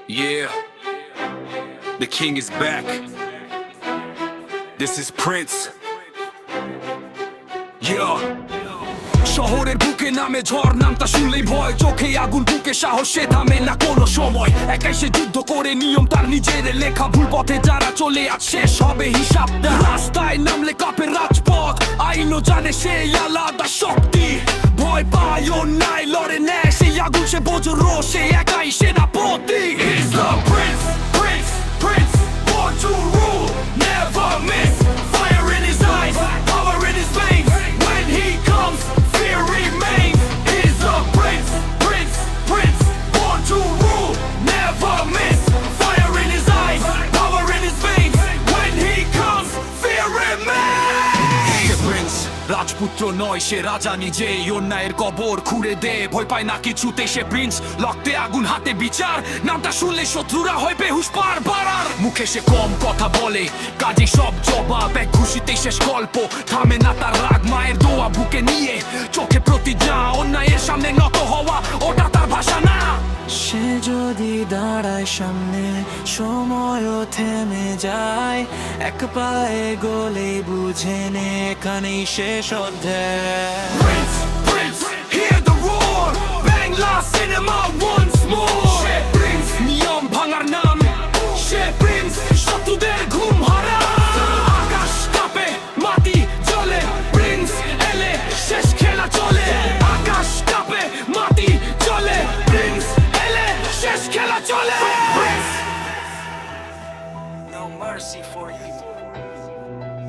Yeah, the king is back. This is Prince. Yeah. শহরের বুকে নামে ঝড়, নামটা শুনলেই ভয়, চোখে আগুন, বুকে সাহস, সে থামে না কোনো সময়। একাই সে যুদ্ধ করে, নিয়ম তার নিজের লেখা, ভুল পথে যারা চলে আজ শেষ হবে হিসাবটা। রাস্তায় নামলে কাঁপে রাজপথ, আইনও জানে সেই আলাদা শক্তি। ভয় পায় অন্যায়, লড়ে নেয় সেই আগুন, সে বজ্র, সে একাই সেনাপতি। He's the prince, prince, prince, born to rule, never miss. Fire in his eyes, power in his veins. When he comes, fear remains. He's the prince, prince, prince, born to rule, never miss. Fire in his eyes, power in his veins. When he comes, fear remains. The prince, রাজপুত্র নয়, সে রাজা নিজেই, অন্যায়ের কবর খুঁড়ে দে, ভয় পায় না কিছুতে সে প্রিন্স। রক্তে আগুন, হাতে বিচার, নামটা শুনলে শত্রুরা হয় বেহুশ বারবার। মুখে সে কম কথা বলে, কাজে সব জবাব, এক ঘুষিতে শেষ গল্প। থামে না তার রাগ, মায়ের দোয়া বুকে নিয়ে, চোখে প্রতিজ্ঞা, অন্যায়ের সামনে নত হওয়া, ওটা তার ভাষা না। সে যদি দাঁড়ায় সামনে, সময়ও থেমে যায়, এক পায়ে গলে বুঝে নে এখানেই শেষ অধ্যায়। Prince, Prince, hear the roar, Bangla cinema once more. Say Prince, নিয়ম ভাঙার নাম, সে Prince, শত্রুদের ঘুম হারায়। আকাশ কাঁপে, মাটি জ্বলে, Prince এলে শেষ খেলা চলে। আকাশ কাঁপে, মাটি জ্বলে, Prince এলে শেষ খেলা চলে। No mercy for you.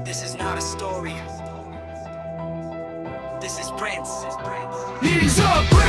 This is not a story. This is Prince. He's a Prince.